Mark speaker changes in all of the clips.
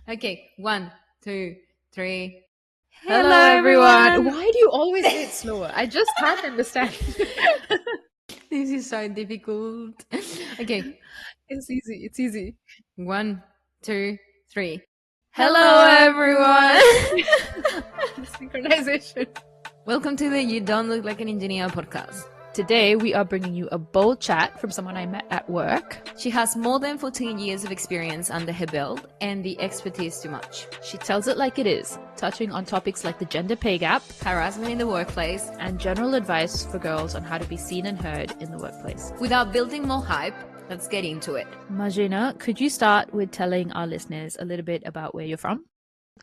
Speaker 1: Okay, 1, 2, 3.
Speaker 2: Hello, everyone. Why do you always say it slower? I just can't understand.
Speaker 1: This is so difficult. Okay,
Speaker 2: It's easy. It's easy.
Speaker 1: 1, 2, 3.
Speaker 2: Hello,
Speaker 1: Hello,
Speaker 2: everyone.
Speaker 1: everyone.
Speaker 2: Synchronization.
Speaker 1: Welcome to the You Don't Look Like an Engineer podcast.
Speaker 2: Today, we are bringing you a bold chat from someone I met at work.
Speaker 1: She has more than 14 years of experience under her belt and the expertise to match.
Speaker 2: She tells it like it is, touching on topics like the gender pay gap,
Speaker 1: Harassment in the workplace,
Speaker 2: and general advice for girls on how to be seen and heard in the workplace.
Speaker 1: Without building more hype, let's get into it.
Speaker 2: Marzena, could you start with telling our listeners a little bit about where you're from?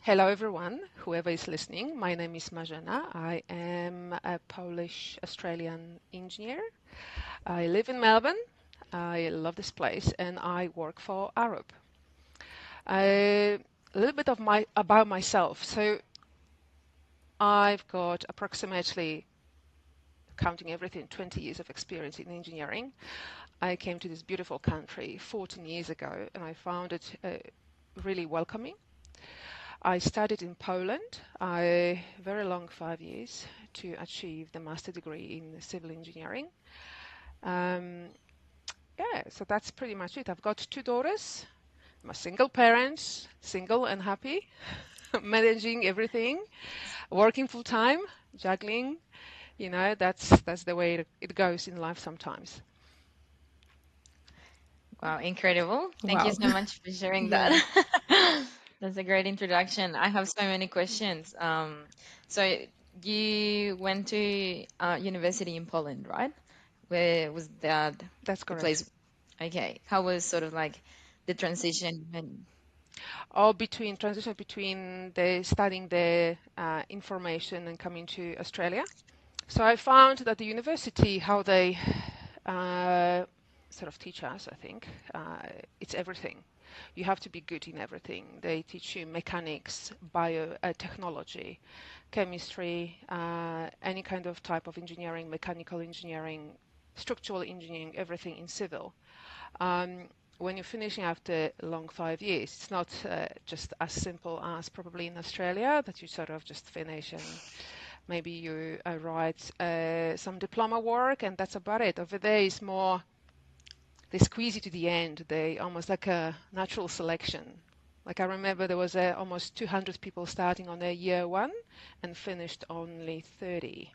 Speaker 3: Hello, everyone, whoever is listening. My name is Marzena. I am a Polish-Australian engineer. I live in Melbourne. I love this place, and I work for Arup. A little bit about myself. So I've got approximately, counting everything, 20 years of experience in engineering. I came to this beautiful country 14 years ago, and I found it really welcoming. I studied in Poland, very long 5 years, to achieve the master degree in civil engineering. So that's pretty much it. I've got 2 daughters. I'm a single parent, single and happy, managing everything, working full time, juggling. That's the way it goes in life sometimes.
Speaker 4: Wow, incredible. Thank you
Speaker 2: Wow.
Speaker 4: so much for sharing that. That's a great introduction. I have so many questions. So you went to university in Poland, right? Where was that
Speaker 3: That's
Speaker 4: the
Speaker 3: correct.
Speaker 4: place? Okay. How was sort of like the transition?
Speaker 3: Or transition between the studying the information and coming to Australia. So I found that the university, how they sort of teach us, I think, it's everything. You have to be good in everything. They teach you mechanics, biotechnology, chemistry, any kind of type of engineering, mechanical engineering, structural engineering, everything in civil. When you're finishing after a long 5 years, it's not just as simple as probably in Australia that you sort of just finish and maybe you write some diploma work and that's about it. Over there is more, they squeeze you to the end. They almost like a natural selection. Like I remember there was almost 200 people starting on their year 1 and finished only 30.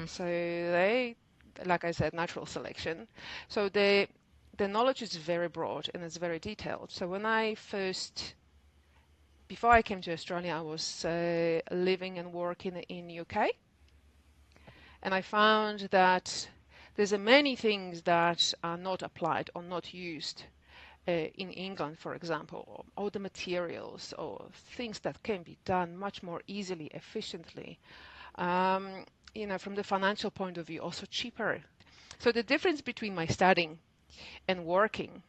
Speaker 3: So they, like I said, natural selection. So the knowledge is very broad and it's very detailed. So before I came to Australia, I was living and working in UK. And I found that there's many things that are not applied or not used in England, for example, or the materials or things that can be done much more easily, efficiently. From the financial point of view, also cheaper. So the difference between my studying and working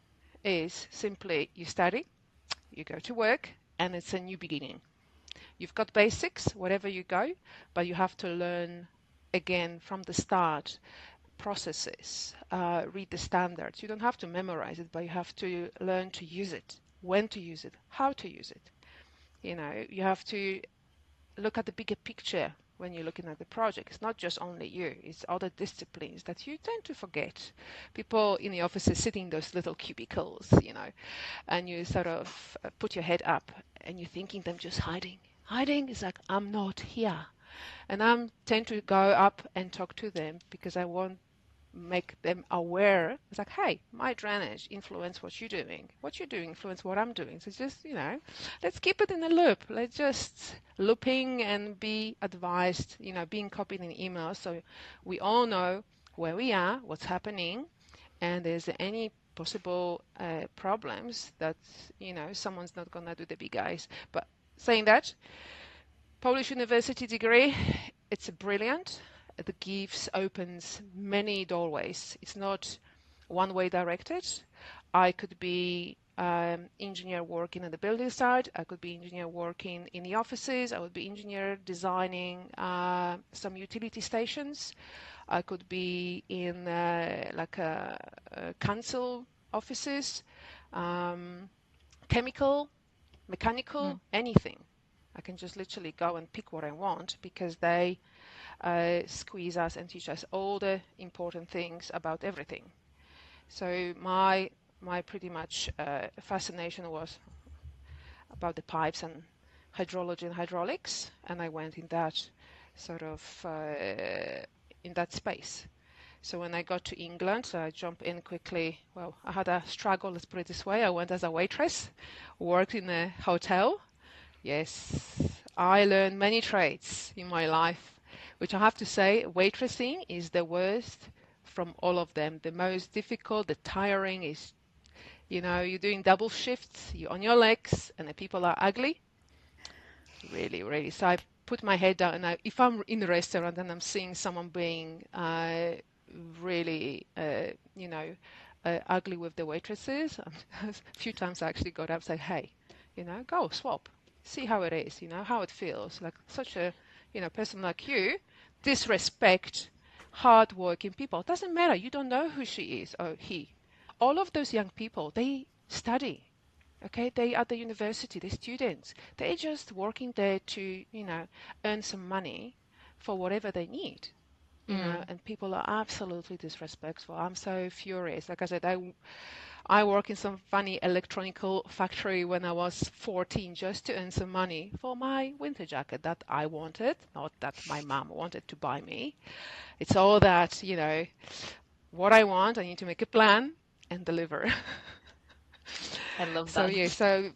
Speaker 3: is simply you study, you go to work, and it's a new beginning. You've got basics, wherever you go, but you have to learn again from the start processes, read the standards. You don't have to memorize it, but you have to learn to use it, when to use it, how to use it. You have to look at the bigger picture when you're looking at the project. It's not just only you, it's other disciplines that you tend to forget. People in the offices sitting in those little cubicles, and you sort of put your head up and you're thinking them just hiding. Hiding is like, I'm not here. And I tend to go up and talk to them because I want make them aware. It's like, hey, my drainage influence what you're doing. What you're doing influence what I'm doing. So just, let's keep it in the loop. Let's just looping and be advised, being copied in emails so we all know where we are, what's happening, and there's any possible problems that, someone's not going to do the big eyes. But saying that, Polish university degree, it's brilliant. The gives opens many doorways. It's not one-way directed. I could be engineer working on the building side. I could be engineer working in the offices. I would be engineer designing some utility stations. I could be in council offices, chemical mechanical, anything. I can just literally go and pick what I want because they squeeze us and teach us all the important things about everything. So my pretty much fascination was about the pipes and hydrology and hydraulics, and I went in that sort of in that space. So when I got to England, I jumped in quickly. Well, I had a struggle, let's put it this way. I went as a waitress, worked in a hotel. Yes, I learned many trades in my life, which I have to say, waitressing is the worst from all of them. The most difficult, the tiring is, you're doing double shifts, you're on your legs, and the people are ugly. Really, really. So I put my head down, and if I'm in a restaurant and I'm seeing someone being really, ugly with the waitresses, a few times I actually got up and said, hey, go swap, see how it is, how it feels. Like such a, person like you, disrespect hardworking people. It doesn't matter. You don't know who she is or he. All of those young people, they study. Okay, they are at the university, they're students. They're just working there to, earn some money for whatever they need. And people are absolutely disrespectful. I'm so furious. Like I said, I work in some funny electronical factory when I was 14 just to earn some money for my winter jacket that I wanted, not that my mom wanted to buy me. It's all that, what I want, I need to make a plan and deliver.
Speaker 4: I love
Speaker 3: So
Speaker 4: that.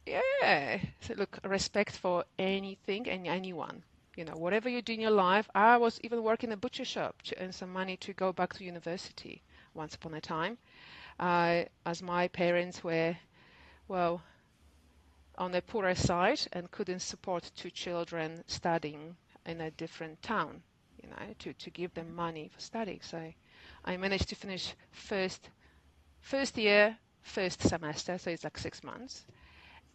Speaker 3: yeah, so look, respect for anything and anyone. Whatever you do in your life. I was even working in a butcher shop to earn some money to go back to university once upon a time, as my parents were, well, on the poorer side and couldn't support two children studying in a different town, to give them money for studying. So I managed to finish first year, first semester, so it's like 6 months,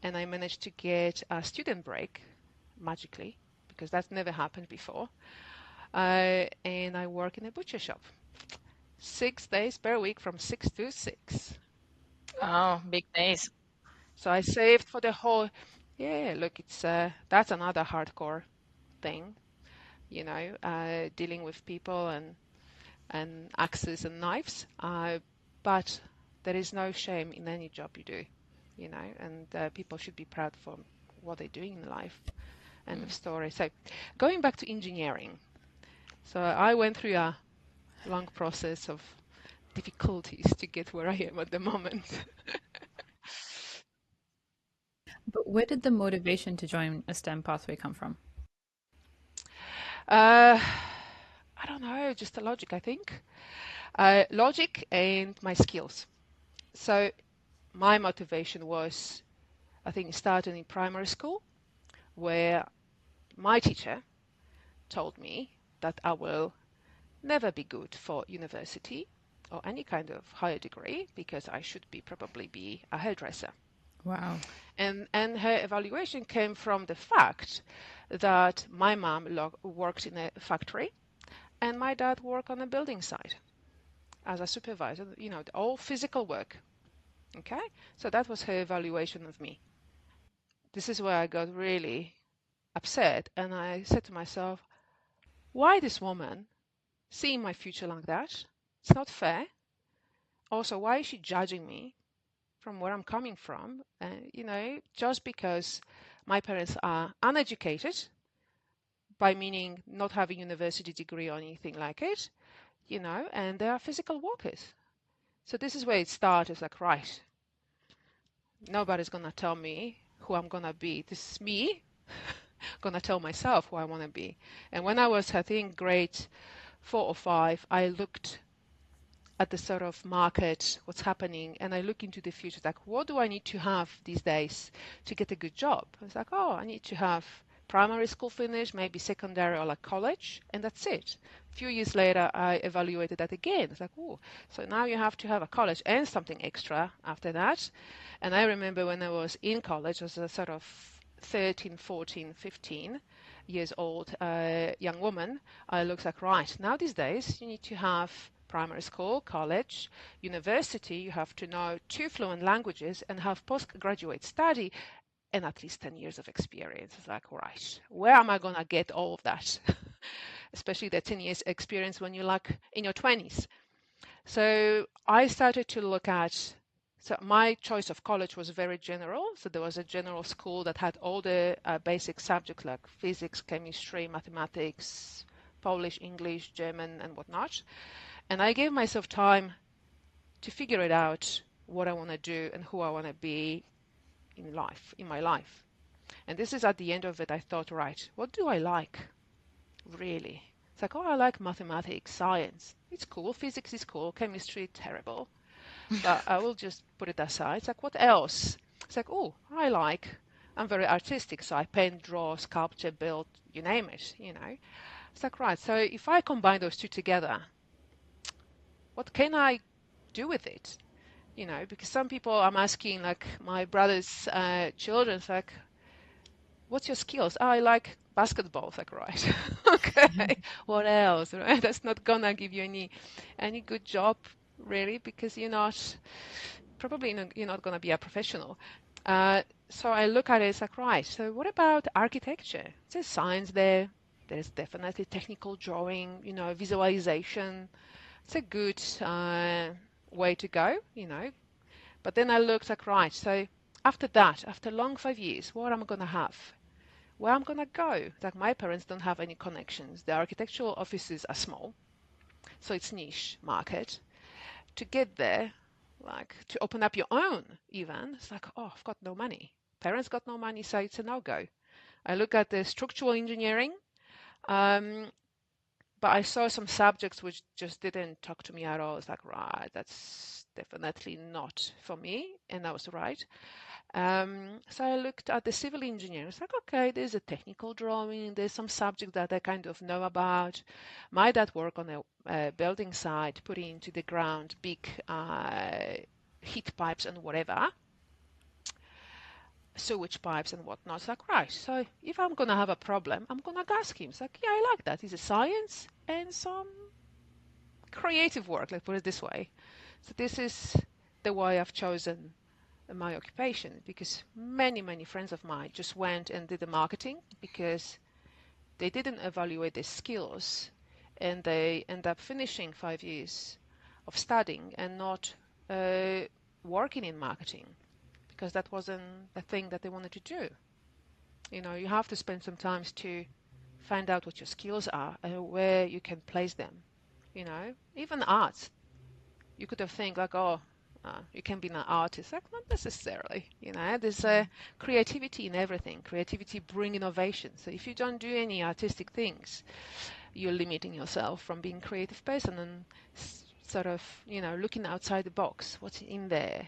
Speaker 3: and I managed to get a student break magically because that's never happened before. And I work in a butcher shop 6 days per week from 6 to 6.
Speaker 4: Oh, big days.
Speaker 3: So I saved for the whole. Yeah, look, it's that's another hardcore thing, dealing with people and axes and knives. But there is no shame in any job you do, and people should be proud for what they're doing in life. End of story. So going back to engineering. So I went through a long process of difficulties to get where I am at the moment.
Speaker 2: But where did the motivation to join a STEM pathway come from?
Speaker 3: I don't know, just the logic, I think. Logic and my skills. So my motivation was, I think, starting in primary school, where my teacher told me that I will never be good for university or any kind of higher degree because I should probably be a hairdresser.
Speaker 2: Wow.
Speaker 3: And her evaluation came from the fact that my mom worked in a factory and my dad worked on a building site as a supervisor, all physical work. Okay, so that was her evaluation of me. This is where I got really upset, and I said to myself, why this woman seeing my future like that? It's not fair. Also, why is she judging me from where I'm coming from? Just because my parents are uneducated, by meaning not having university degree or anything like it, and they are physical workers. So this is where it started. It's like, right, nobody's gonna tell me who I'm gonna be. This is me gonna tell myself who I want to be. And when I was, I think, grade 4 or 5, I looked at the sort of market, what's happening, and I look into the future. Like, what do I need to have these days to get a good job? I was like, oh, I need to have primary school finish, maybe secondary or like college, and that's it. A few years later, I evaluated that again. It's like, oh, so now you have to have a college and something extra after that. And I remember when I was in college as a sort of 13, 14, 15 years old young woman, I looked like, right, now these days you need to have primary school, college, university, you have to know 2 fluent languages and have postgraduate study and at least 10 years of experience. It's like, right, where am I going to get all of that? Especially the 10 years experience when you're like in your 20s. So I started to look at, so my choice of college was very general. So there was a general school that had all the basic subjects like physics, chemistry, mathematics, Polish, English, German, and whatnot. And I gave myself time to figure it out, what I want to do and who I want to be in life, in my life. And this is at the end of it, I thought, right, what do I like, really? It's like, oh, I like mathematics, science. It's cool. Physics is cool. Chemistry, terrible. But I will just put it aside. It's like, what else? It's like, oh, I'm very artistic, so I paint, draw, sculpture, build, you name it, you know. It's like, right, so if I combine those two together, what can I do with it? You know, because some people, I'm asking, like my brother's children, it's like, what's your skills? Oh, I like basketball. It's like, right, okay, what else? Right? That's not gonna give you any good job, really, because you're not gonna be a professional. So I look at it, it's like, right, so what about architecture? There's science there. There's definitely technical drawing, you know, visualization. It's a good way to go, you know. But then I looked like, right, so after that, after long 5 years, what am I going to have? Where I'm going to go? Like my parents don't have any connections. The architectural offices are small, so it's niche market. To get there, like to open up your own even, it's like, oh, I've got no money. Parents got no money, so it's a no-go. I look at the structural engineering, but I saw some subjects which just didn't talk to me at all. It's like, right, that's definitely not for me, and I was right. So I looked at the civil engineering. It's like, okay, there's a technical drawing, there's some subject that I kind of know about. My dad worked on a building site, putting into the ground big heat pipes and whatever, sewage pipes and whatnot. It's like, right, so if I'm going to have a problem, I'm going to ask him. It's like, yeah, I like that. It's a science and some creative work, let's put it this way. So this is the way I've chosen my occupation, because many friends of mine just went and did the marketing because they didn't evaluate their skills, and they end up finishing 5 years of studying and not working in marketing because that wasn't the thing that they wanted to do. You know, you have to spend some time to find out what your skills are and where you can place them. You know, even arts, you could have think like, oh, you can be an artist. Like, not necessarily. You know, there's creativity in everything. Creativity brings innovation. So if you don't do any artistic things, you're limiting yourself from being a creative person and sort of, you know, looking outside the box. What's in there?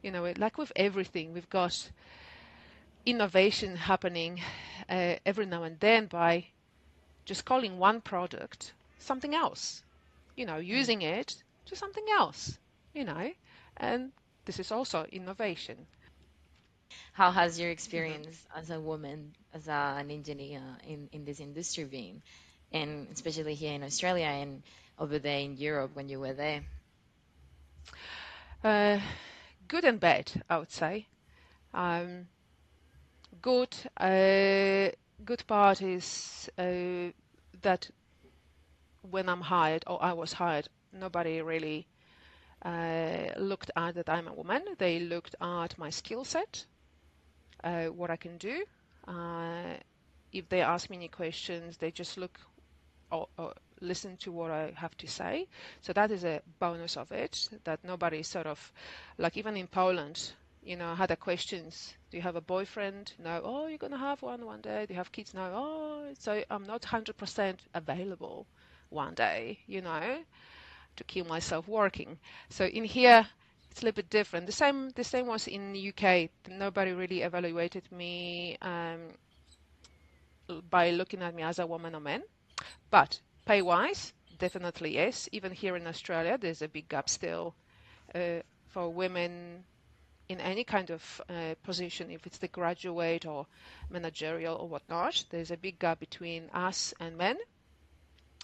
Speaker 3: You know, like with everything, we've got innovation happening every now and then by just calling one product something else. You know, using it to something else. You know, and this is also innovation.
Speaker 4: How has your experience as a woman, as an engineer in this industry been? And especially here in Australia and over there in Europe when you were there?
Speaker 3: Good and bad, I would say. Good, good part is that when I'm hired, or I was hired, nobody really looked at that I'm a woman. They looked at my skill set, what I can do. If they ask me any questions, they just look or listen to what I have to say. So that is a bonus of it, that nobody sort of, like even in Poland, you know, had a questions. Do you have a boyfriend? No. Oh, you're going to have one day. Do you have kids? No. Oh, so I'm not 100% available one day, you know, to keep myself working. So in here, it's a little bit different. The same was in the UK. Nobody really evaluated me by looking at me as a woman or man. But pay-wise, definitely yes. Even here in Australia, there's a big gap still for women in any kind of position, if it's the graduate or managerial or whatnot. There's a big gap between us and men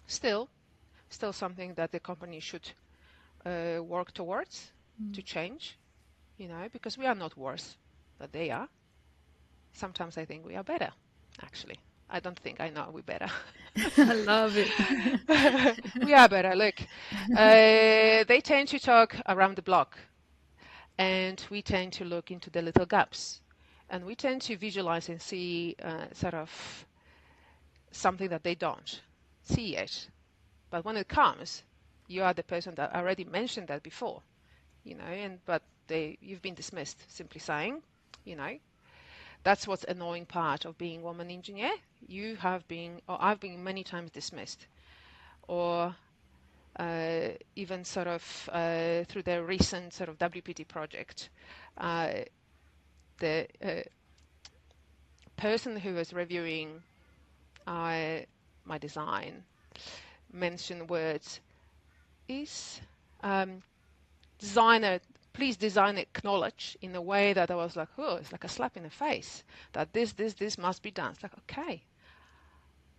Speaker 3: still. still something that the company should work towards to change, because we are not worse than they are. Sometimes I think we are better, actually. I don't think, I know we're better.
Speaker 2: I love it.
Speaker 3: We are better. Look, they tend to talk around the block, and we tend to look into the little gaps, and we tend to visualize and see sort of something that they don't see yet. But when it comes, you are the person that already mentioned that before, but you've been dismissed, simply saying, that's what's annoying part of being woman engineer. You have been, or I've been many times dismissed, or even sort of through the recent sort of WPT project, the person who was reviewing my design mentioned words, is designer, please design acknowledge, in a way that I was like, oh, it's like a slap in the face, that this must be done. It's like, okay,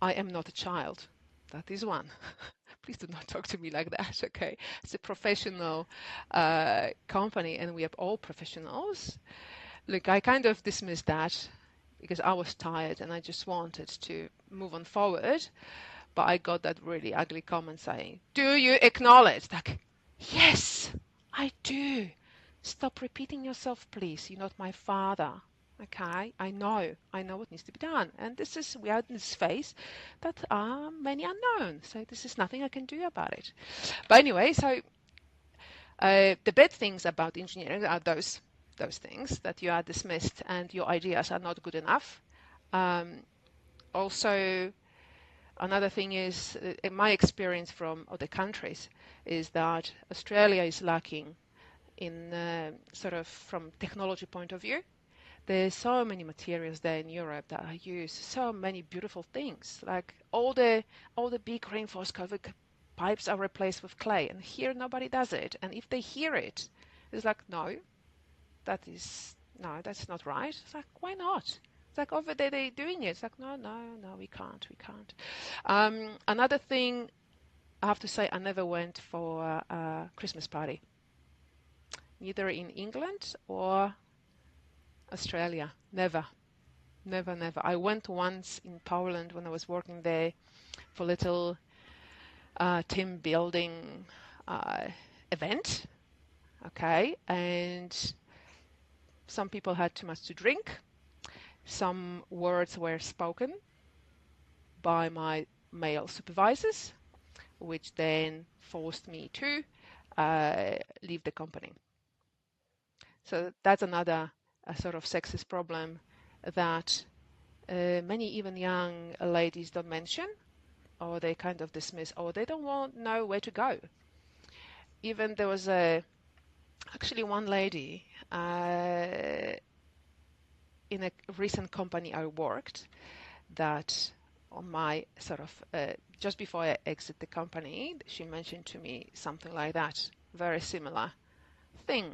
Speaker 3: I am not a child. That is one. Please do not talk to me like that, okay? It's a professional company, and we are all professionals. Look, I kind of dismissed that because I was tired and I just wanted to move on forward. But I got that really ugly comment saying, do you acknowledge? Like, yes, I do. Stop repeating yourself, please. You're not my father. Okay, I know what needs to be done. And we are in this phase that are many unknown. So this is nothing I can do about it. But anyway, so the bad things about engineering are those things, that you are dismissed and your ideas are not good enough. Also, another thing is, in my experience from other countries, is that Australia is lacking in sort of from technology point of view. There's so many materials there in Europe that are used, so many beautiful things, like all the big rainforest covered pipes are replaced with clay, and here nobody does it. And if they hear it, it's like, no, that's not right. It's like, why not? It's like, over there they're doing it. It's like, no, we can't. Another thing, I have to say, I never went for a Christmas party, neither in England or Australia. Never. I went once in Poland when I was working there for a little team building event. Okay, and some people had too much to drink. Some words were spoken by my male supervisors, which then forced me to leave the company. So that's another sort of sexist problem that many even young ladies don't mention, or they kind of dismiss, or they don't know where to go. Even there was actually one lady in a recent company I worked, that on my sort of just before I exit the company, she mentioned to me something like that. Very similar thing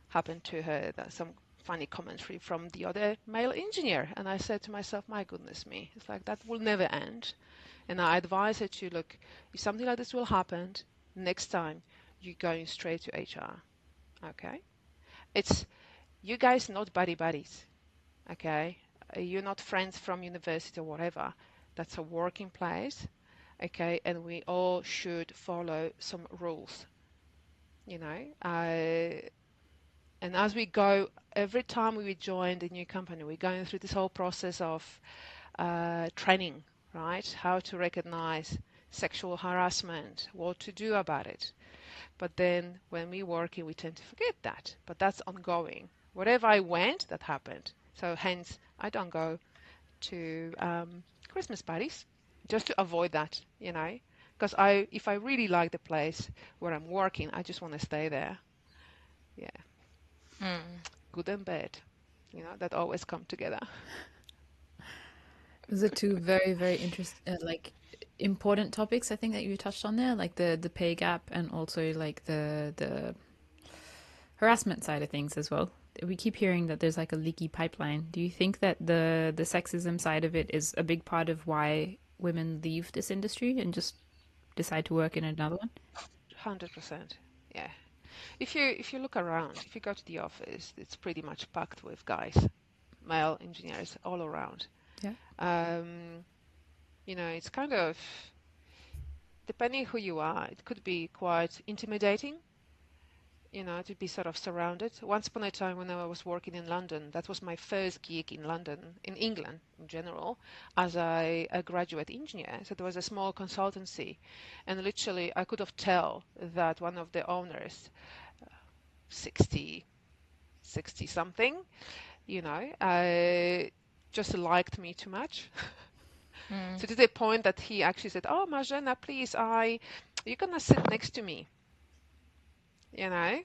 Speaker 3: happened to her, that some funny commentary from the other male engineer. And I said to myself, my goodness me, it's like that will never end. And I advise her to, look, if something like this will happen, next time you're going straight to HR. Okay? It's you guys not buddies. Okay? You're not friends from university or whatever. That's a working place. Okay? And we all should follow some rules. And as we go, every time we join the new company, we're going through this whole process of training, right? How to recognize sexual harassment, what to do about it. But then when we're working, we tend to forget that. But that's ongoing. Wherever I went, that happened. So hence, I don't go to Christmas parties just to avoid that, Because if I really like the place where I'm working, I just want to stay there. Yeah. Good and bad, that always come together.
Speaker 2: Those are two very, very interesting, important topics, I think, that you touched on there, like the pay gap and also like the harassment side of things as well. We keep hearing that there's like a leaky pipeline. Do you think that the sexism side of it is a big part of why women leave this industry and just decide to work in another one?
Speaker 3: 100%. Yeah. If you look around, if you go to the office, it's pretty much packed with guys, male engineers all around.
Speaker 2: Yeah.
Speaker 3: It's kind of, depending who you are, it could be quite intimidating, to be sort of surrounded. Once upon a time when I was working in London, that was my first gig in London, in England in general, as a graduate engineer. So there was a small consultancy, and literally I could have tell that one of the owners, 60, 60 something, just liked me too much. So to the point that he actually said, "Oh, Marzena, please, you're gonna sit next to me, you know,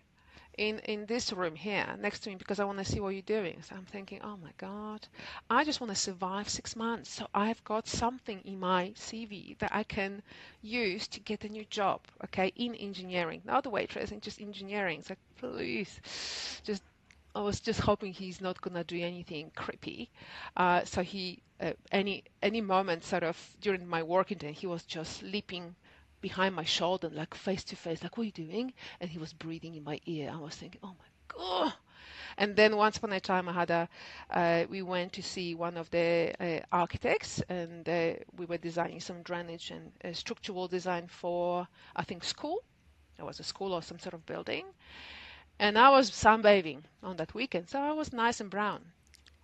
Speaker 3: in this room here next to me because I want to see what you're doing." So I'm thinking, oh my God, I just want to survive 6 months. So I've got something in my CV that I can use to get a new job, okay, in engineering, not waitressing, just engineering. So please, just I was just hoping he's not gonna do anything creepy. So he, any moment, sort of during my working day, he was just leaping behind my shoulder, like face to face, like, "What are you doing?" And he was breathing in my ear. I was thinking, "Oh my God!" And then once upon a time, we went to see one of the architects, and we were designing some drainage and structural design for, I think, school. It was a school or some sort of building. And I was sunbathing on that weekend, so I was nice and brown.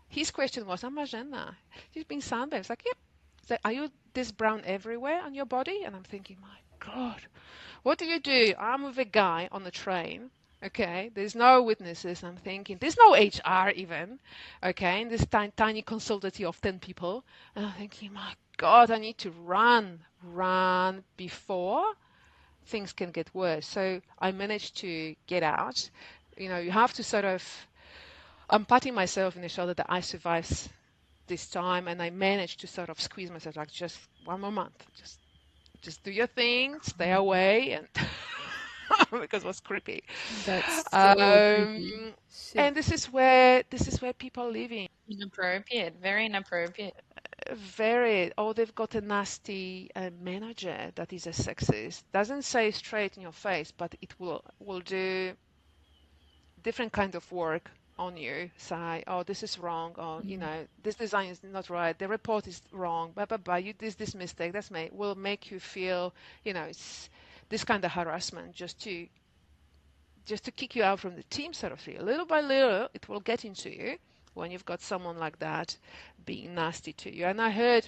Speaker 3: His question was, "Oh, Marzena, you've been sunbathing?" It's like, "Yep." So, "Are you this brown everywhere on your body?" And I'm thinking, my God, what do you do? I'm with a guy on the train. Okay, there's no witnesses. I'm thinking, there's no HR even. Okay, in this tiny consultancy of 10 people. And I'm thinking, my God, I need to run before things can get worse. So I managed to get out. You have to sort of, I'm patting myself in the shoulder that I survived this time, and I managed to sort of squeeze myself, like, just one more month, just do your thing, stay away, and because it was creepy.
Speaker 2: That's so creepy. Shit.
Speaker 3: And this is where people living.
Speaker 4: Inappropriate, very inappropriate.
Speaker 3: They've got a nasty manager that is a sexist. Doesn't say straight in your face, but it will do different kind of work on you. Say, "Oh, this is wrong," or "This design is not right. The report is wrong. Blah blah blah. You did this mistake. Will make you feel, it's this kind of harassment just to kick you out from the team, sort of thing. Little by little, it will get into you when you've got someone like that being nasty to you. And I heard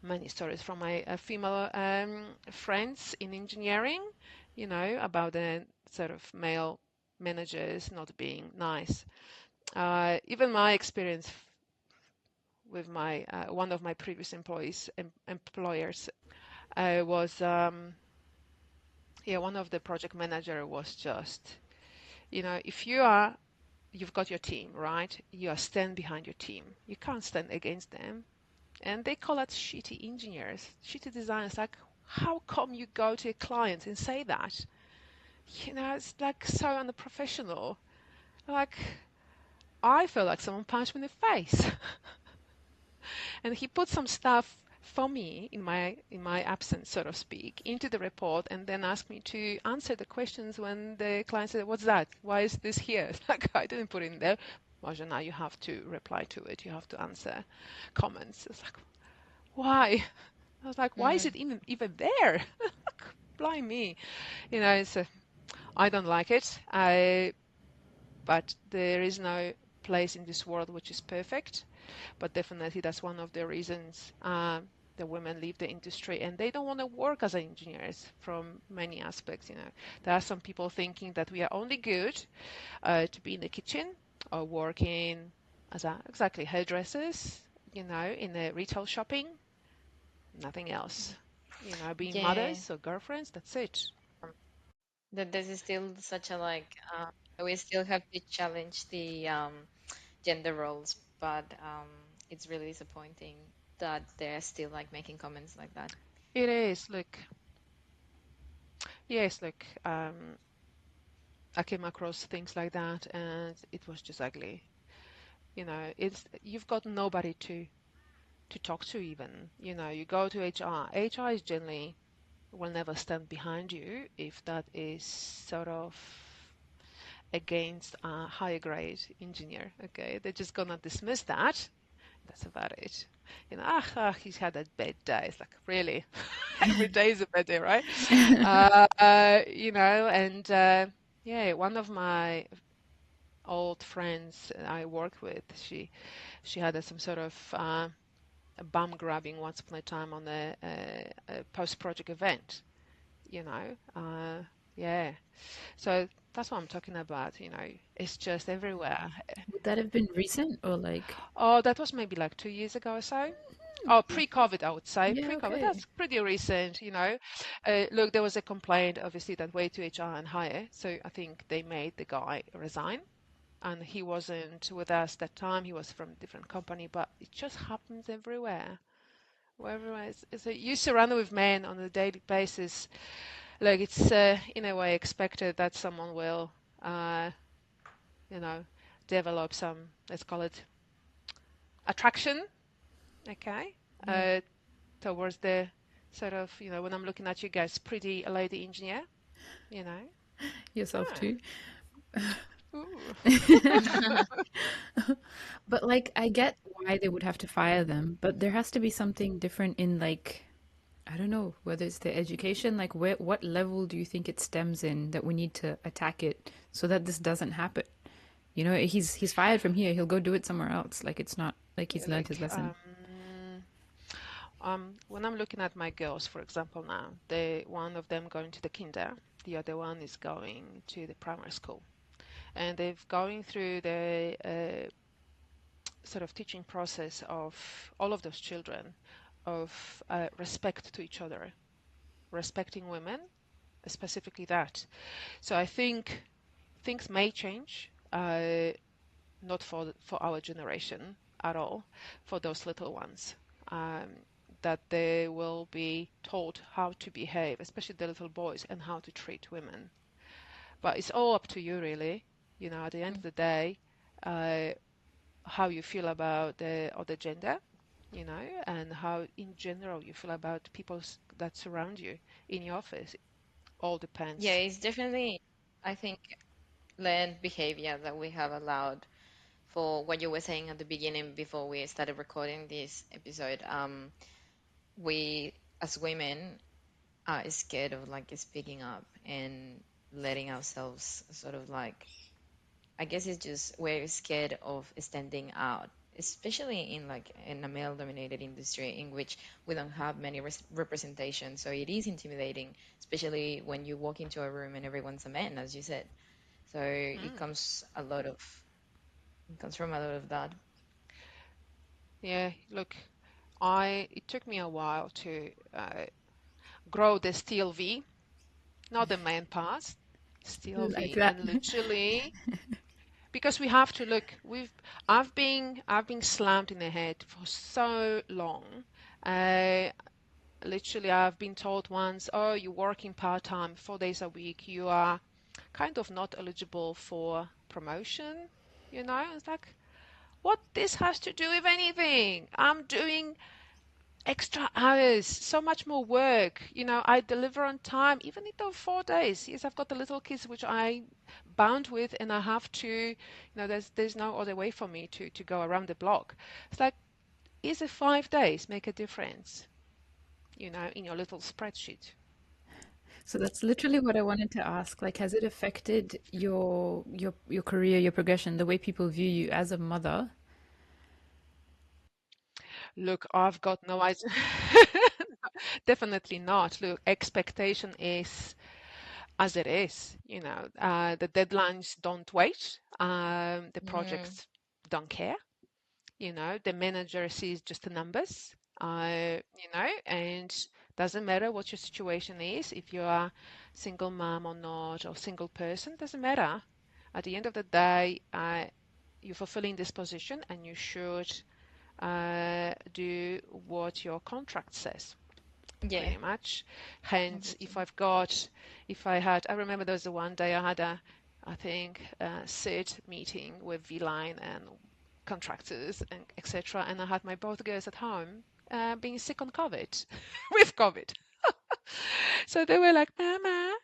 Speaker 3: many stories from my female friends in engineering, about the sort of male managers not being nice. Even my experience with my one of my previous employers was, one of the project manager was just, if you've got your team, right? You are stand behind your team. You can't stand against them. And they call it shitty engineers, shitty designers. Like, how come you go to a client and say that? It's like so unprofessional. Like, I feel like someone punched me in the face. And he put some stuff for me in my absence, so to speak, into the report, and then asked me to answer the questions when the client said, "What's that? Why is this here?" Like, I didn't put it in there. Marzena, you have to reply to it. You have to answer comments. It's like, why? I was like, why is it even there? Blimey. I don't like it. But there is no place in this world which is perfect. But definitely that's one of the reasons the women leave the industry, and they don't want to work as engineers from many aspects. There are some people thinking that we are only good to be in the kitchen or working as exactly hairdressers, in the retail shopping, nothing else. Being
Speaker 4: Yeah,
Speaker 3: mothers or girlfriends, that's it.
Speaker 4: that this is still such a we still have to challenge the gender roles, but it's really disappointing that they're still making comments like that.
Speaker 3: It is. Look, yes, look, I came across things like that, and it was just ugly. You've got nobody to talk to even. You go to HR. HR is generally will never stand behind you if that is sort of against a higher grade engineer. Okay, they're just gonna dismiss that. That's about it. He's had a bad day. It's like, really? Every day is a bad day, right? And one of my old friends I worked with, she had some sort of bum grabbing once upon a time on a post-project event, you know. Yeah. So that's what I'm talking about, it's just everywhere.
Speaker 2: Would that have been recent or like?
Speaker 3: Oh, that was maybe like 2 years ago or so. Oh, pre-COVID, I would say.
Speaker 2: Yeah,
Speaker 3: Pre-COVID,
Speaker 2: okay.
Speaker 3: that's pretty recent. Look, there was a complaint, obviously, that went to HR and higher. So I think they made the guy resign. And he wasn't with us that time. He was from a different company, but it just happens everywhere. Everywhere. You're surrounded with men on a daily basis. Like, it's in a way expected that someone will, uh, you know, develop some, let's call it, attraction, okay,
Speaker 2: Yeah.
Speaker 3: towards the sort of, when I'm looking at you guys, pretty lady engineer, you know.
Speaker 2: Yourself
Speaker 3: Ah,
Speaker 2: too.
Speaker 3: ooh.
Speaker 2: But like, I get why they would have to fire them, but there has to be something different in like, I don't know, whether it's the education, like what level do you think it stems in that we need to attack it so that this doesn't happen? He's fired from here, he'll go do it somewhere else. Like it's not like he's learned
Speaker 3: Look,
Speaker 2: his lesson.
Speaker 3: when I'm looking at my girls, for example, now, one of them going to the kinder, the other one is going to the primary school, and they're going through the sort of teaching process of all of those children of respect to each other, respecting women, specifically that. So I think things may change, not for our generation at all, for those little ones, that they will be taught how to behave, especially the little boys, and how to treat women. But it's all up to you, really. At the end of the day, uh, how you feel about the other gender, and how in general you feel about people that surround you in your office. It all
Speaker 4: Yeah,
Speaker 3: depends.
Speaker 4: it's definitely, I think, learned behavior that we have allowed for what you were saying at the beginning before we started recording this episode. We as women are scared of like speaking up and letting ourselves sort of like, I guess it's just we're scared of standing out, especially in like in a male-dominated industry in which we don't have many representation. So it is intimidating, especially when you walk into a room and everyone's a man, as you said. So
Speaker 3: Mm.
Speaker 4: it comes from a lot of that.
Speaker 3: Yeah, look, it took me a while to grow the steel V, not the man part, steel
Speaker 2: Like
Speaker 3: V,
Speaker 2: that.
Speaker 3: and literally because we have to look. I've been slammed in the head for so long. Uh, Literally, I've been told once, oh, you're working part-time, 4 days a week, you are kind of not eligible for promotion. It's like, what this has to do with anything? I'm doing extra hours, so much more work. I deliver on time, even in those 4 days. Yes, I've got the little kids which I bound with, and I have to, there's no other way for me to go around the block. It's like, is it 5 days make a difference, in your little spreadsheet?
Speaker 2: So that's literally what I wanted to ask. Like, has it affected your career, your progression, the way people view you as a mother?
Speaker 3: Look, I've got no idea. Definitely not. Look, expectation is as it is. The deadlines don't wait. The
Speaker 4: Mm,
Speaker 3: projects don't care. The manager sees just the numbers. And doesn't matter what your situation is, if you are single mom or not, or single person, doesn't matter. At the end of the day, you're fulfilling this position, and you should do what your contract says,
Speaker 4: yeah,
Speaker 3: pretty much. Hence,
Speaker 4: obviously.
Speaker 3: I remember there was the one day I had I think, SID meeting with V-Line and contractors and etc. And I had my both girls at home being sick on COVID, with COVID. So they were like, Mama,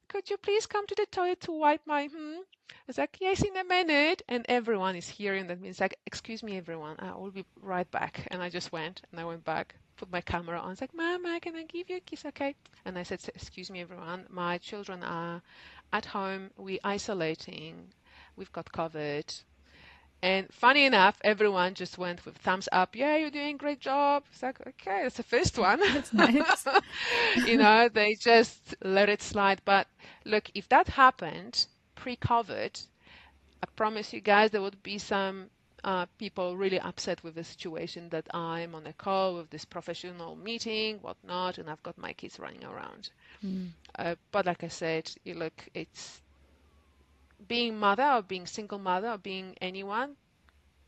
Speaker 3: could you please come to the toilet to wipe my I was like, yes, in a minute. And everyone is hearing that means like, excuse me, everyone, I will be right back. And I just went and I went back, put my camera on. I was like, Mama, can I give you a kiss? Okay. And I said, excuse me, everyone, my children are at home. We're isolating. We've got COVID. And funny enough, everyone just went with thumbs up. Yeah, you're doing a great job. It's like, okay, that's the first one.
Speaker 2: That's nice.
Speaker 3: They just let it slide. But look, if that happened pre-COVID, I promise you guys there would be some people really upset with the situation that I'm on a call with this professional meeting, whatnot, and I've got my kids running around. But like I said, look, it's being mother or being single mother or being anyone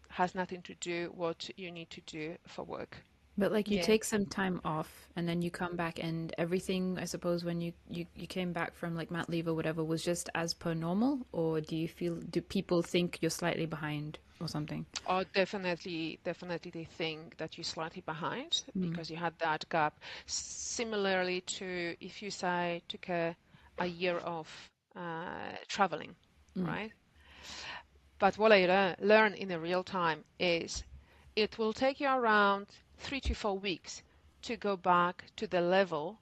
Speaker 3: has nothing to do what you need to do for work.
Speaker 2: But like you
Speaker 4: Yeah.
Speaker 2: take some time off and then you come back and everything, I suppose, when you came back from like mat leave or whatever was just as per normal, or do people think you're slightly behind or something?
Speaker 3: Or definitely they think that you're slightly behind because you had that gap. Similarly to if you say took a year off traveling, right? But what I learned in the real time is it will take you around 3 to 4 weeks to go back to the level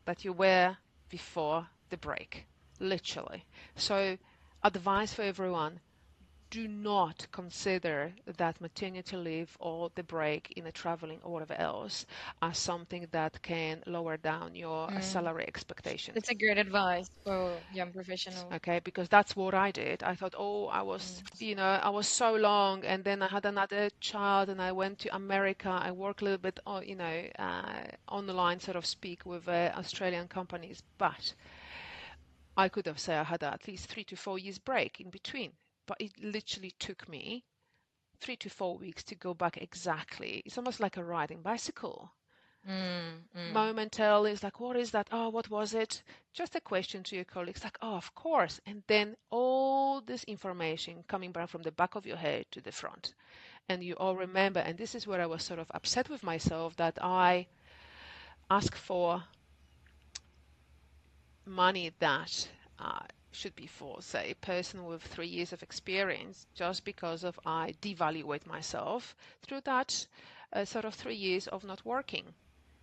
Speaker 3: that you were before the break, literally. So, advice for everyone, do not consider that maternity leave or the break in a traveling or whatever else as something that can lower down your salary expectations.
Speaker 4: That's a great advice for young professionals.
Speaker 3: Okay, because that's what I did. I thought, oh, I was so long, and then I had another child, and I went to America. I work a little bit, online, sort of speak with Australian companies, but I could have said I had at least 3 to 4 years break in between. But it literally took me 3 to 4 weeks to go back exactly. It's almost like a riding bicycle. Momentarily, it's like, what is that? Oh, what was it? Just a question to your colleagues, like, oh, of course. And then all this information coming back from the back of your head to the front. And you all remember, and this is where I was sort of upset with myself that I asked for money that should be for, say, a person with 3 years of experience, just because of I devaluate myself through that sort of 3 years of not working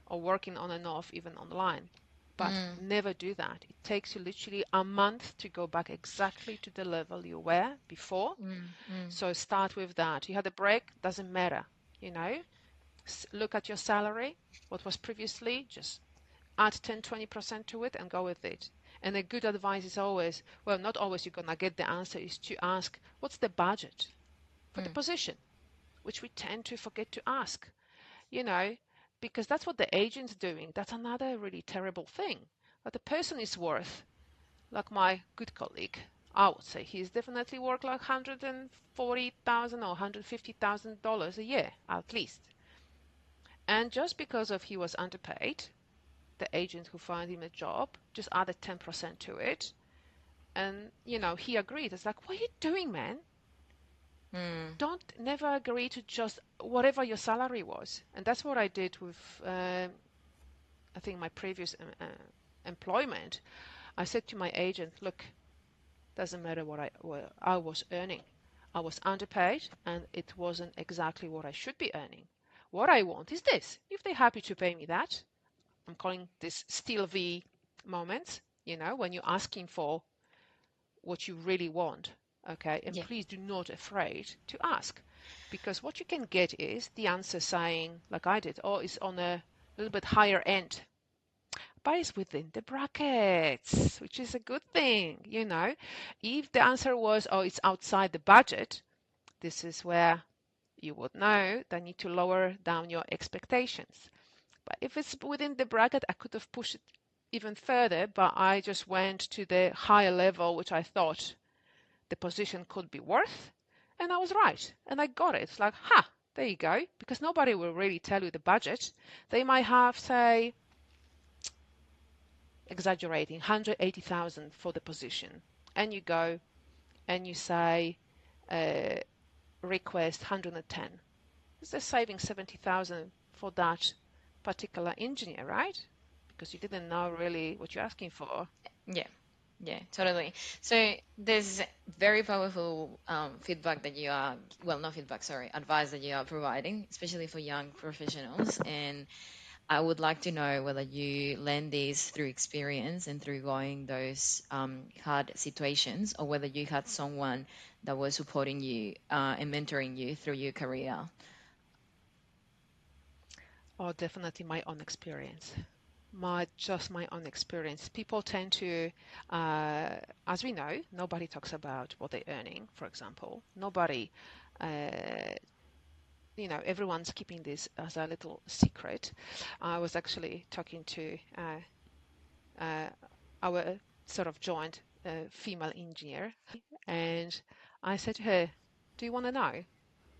Speaker 3: or working on and off, even online. But never do that. It takes you literally a month to go back exactly to the level you were before. So start with that. You had a break, doesn't matter. Look at your salary, what was previously, just add 10-20% to it and go with it. And a good advice is always, well, not always you're gonna get the answer, is to ask, what's the budget for the position? Which we tend to forget to ask, you know, because that's what the agent's doing. That's another really terrible thing. But the person is worth, like my good colleague, I would say he's definitely worth like $140,000 or $150,000 a year at least. And just because of he was underpaid, the agent who found him a job just added 10% to it. And, he agreed. It's like, what are you doing, man? Don't never agree to just whatever your salary was. And that's what I did with, I think, my previous employment. I said to my agent, look, doesn't matter what I was earning. I was underpaid and it wasn't exactly what I should be earning. What I want is this. If they're happy to pay me that, I'm calling this Steel V moments, when you're asking for what you really want, okay? And
Speaker 4: Yeah.
Speaker 3: please do not afraid to ask, because what you can get is the answer saying, like I did, oh, it's on a little bit higher end, but it's within the brackets, which is a good thing, If the answer was, oh, it's outside the budget, this is where you would know that you need to lower down your expectations. But if it's within the bracket, I could have pushed it even further, but I just went to the higher level, which I thought the position could be worth, and I was right, and I got it. It's like, there you go, because nobody will really tell you the budget. They might have, say, exaggerating, 180,000 for the position, and you go and you say, request 110. It's a saving 70,000 for that particular engineer, right? because you didn't know really what you're asking for.
Speaker 4: Yeah, yeah, totally. So there's very powerful feedback that you are, well, not feedback, sorry, advice that you are providing, especially for young professionals. And I would like to know whether you learn these through experience and through going those hard situations, or whether you had someone that was supporting you and mentoring you through your career.
Speaker 3: Oh, definitely my own experience. Just my own experience. People tend to, uh, as we know, nobody talks about what they're earning, for example. Nobody, uh, everyone's keeping this as a little secret. I was actually talking to uh, our sort of joint female engineer, and I said to her, "Do you want to know?"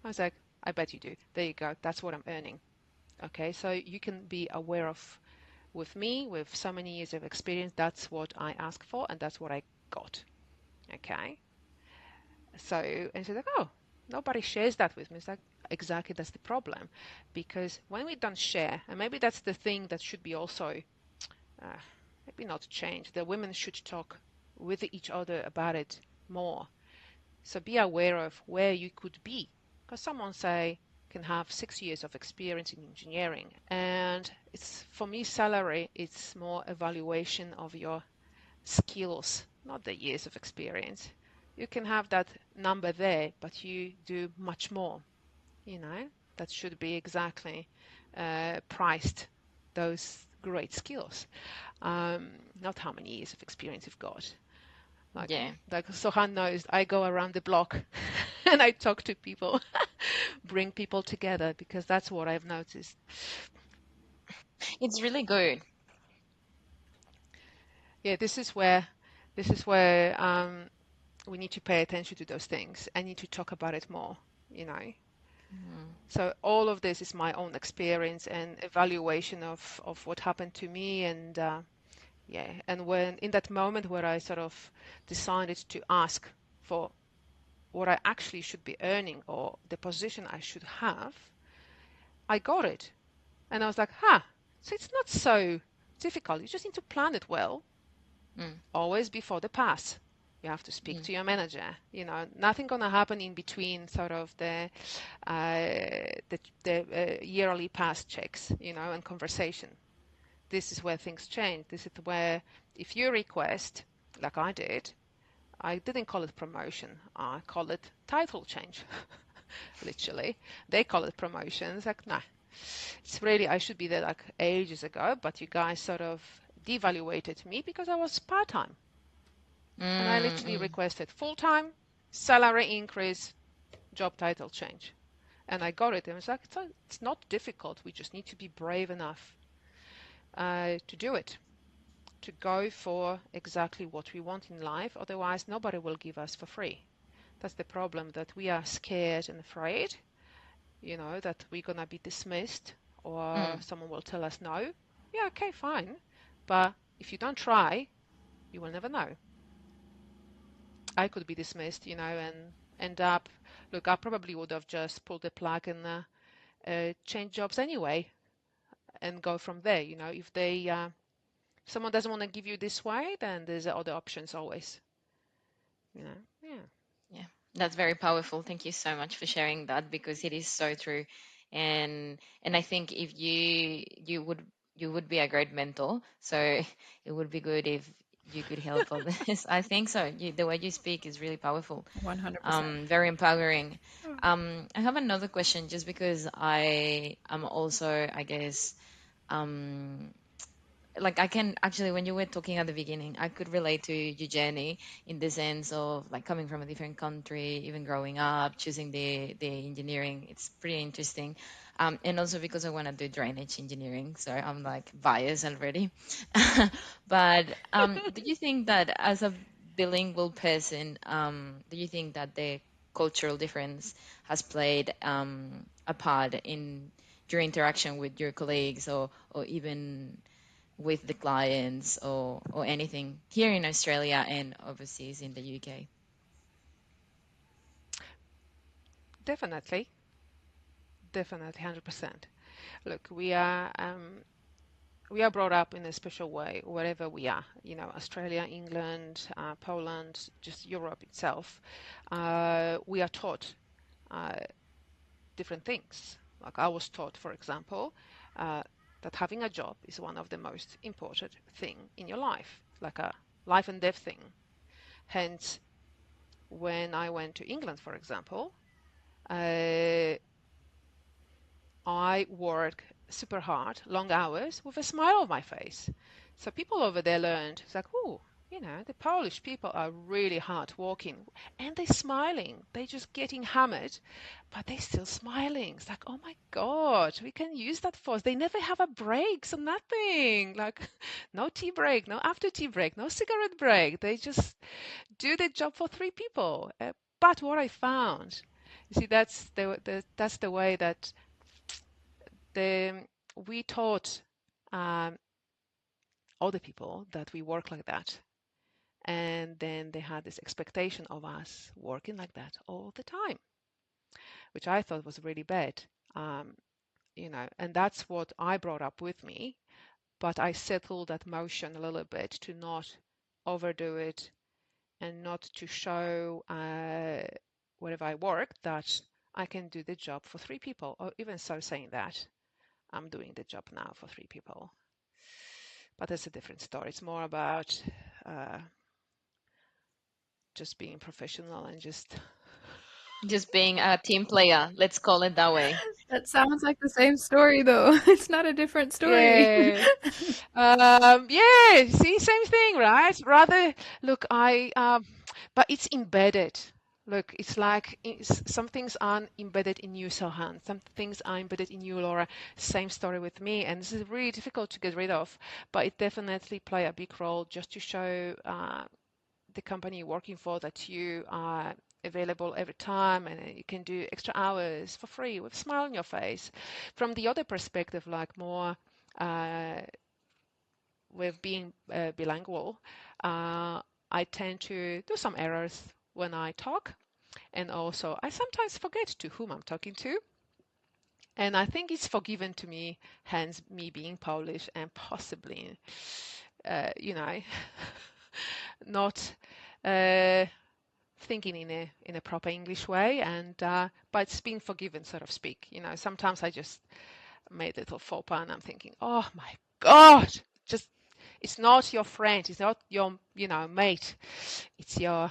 Speaker 3: I was like, "I bet you do. There you go. That's what I'm earning." Okay, so you can be aware of with me, with so many years of experience, that's what I asked for and that's what I got. Okay. So, and she's like, oh, nobody shares that with me. It's like, exactly, that's the problem. Because when we don't share, and maybe that's the thing that should be also, uh, maybe not change, the women should talk with each other about it more. So be aware of where you could be. Because someone, say, can have 6 years of experience in engineering. And it's, for me, salary, it's more evaluation of your skills, not the years of experience. You can have that number there, but you do much more. That should be exactly priced, those great skills, not how many years of experience you've got. Like,
Speaker 4: Yeah.
Speaker 3: like Sohan knows, I go around the block and I talk to people, bring people together, because that's what I've noticed.
Speaker 4: It's really good.
Speaker 3: Yeah, this is where we need to pay attention to those things. I need to talk about it more, you know.
Speaker 4: Mm.
Speaker 3: So all of this is my own experience and evaluation of what happened to me, and yeah, and when in that moment where I sort of decided to ask for what I actually should be earning or the position I should have, I got it. And I was like, so it's not so difficult. You just need to plan it well,
Speaker 4: Mm.
Speaker 3: always before the pass. You have to speak
Speaker 4: Mm.
Speaker 3: to your manager. Nothing gonna happen in between sort of the yearly pass checks, and conversation. This is where things change. This is where if you request, like I didn't call it promotion. I call it title change. Literally, they call it promotions. Like, nah, it's really I should be there like ages ago, but you guys sort of devaluated me because I was part-time. And I
Speaker 4: Mm.
Speaker 3: literally
Speaker 4: Mm.
Speaker 3: requested full-time, salary increase, job title change. And I got it. And it's like, it's not difficult. We just need to be brave enough to do it, to go for exactly what we want in life. Otherwise, nobody will give us for free. That's the problem, that we are scared and afraid, that we're going to be dismissed or
Speaker 4: Mm.
Speaker 3: someone will tell us no. Yeah, okay, fine. But if you don't try, you will never know. I could be dismissed, and end up, look, I probably would have just pulled the plug and change jobs anyway and go from there. If someone doesn't want to give you this way, then there's other options always. Yeah.
Speaker 4: Yeah, that's very powerful. Thank you so much for sharing that, because it is so true. And I think if you would be a great mentor. So it would be good if you could help others. I think so. The way you speak is really powerful.
Speaker 2: 100%.
Speaker 4: Very empowering. I have another question, just because I am also, I guess, um like, I can actually, when you were talking at the beginning, I could relate to your journey, in the sense of like coming from a different country, even growing up, choosing the engineering. It's pretty interesting. And also because I want to do drainage engineering, so I'm like biased already. But do you think that, as a bilingual person, do you think that the cultural difference has played a part in your interaction with your colleagues, or even with the clients, or anything here in Australia and overseas in the UK?
Speaker 3: Definitely, 100%. Look, we are. we are brought up in a special way wherever we are, Australia, England, Poland, just Europe itself. We are taught uh, different things. Like I was taught, for example, uh, that having a job is one of the most important thing in your life, like a life and death thing. Hence, when I went to England, for example, uh, I work super hard, long hours, with a smile on my face. So people over there learned, it's like, oh, the Polish people are really hard working and they're smiling. They're just getting hammered, but they're still smiling. It's like, oh my God, we can use that force. They never have a break, so nothing. Like, no tea break, no after tea break, no cigarette break. They just do the job for three people. But what I found, you see, that's the way that we taught um, other people that we work like that. And then they had this expectation of us working like that all the time, which I thought was really bad. Um, and that's what I brought up with me. But I settled that motion a little bit to not overdo it and not to show wherever I work that I can do the job for three people, or even so saying that I'm doing the job now for three people. But that's a different story. It's more about uh, just being professional and
Speaker 4: Just being a team player, let's call it that way.
Speaker 2: That sounds like the same story, though. It's not a different story.
Speaker 3: yeah, yeah. See, same thing, right? Rather, look, but it's embedded. Look, it's like some things are embedded in you, Sohan. Some things are embedded in you, Laura. Same story with me, and this is really difficult to get rid of. But it definitely play a big role just to show the company you're working for that you are available every time and you can do extra hours for free with a smile on your face. From the other perspective, like more uh, with being bilingual, I tend to do some errors when I talk, and also I sometimes forget to whom I'm talking to. And I think it's forgiven to me, hence me being Polish and possibly, you know, not thinking in a proper English way, and but it's been forgiven, so to speak. Sometimes I just made a little faux pas, and I'm thinking, oh my God, just it's not your friend, it's not your mate, it's your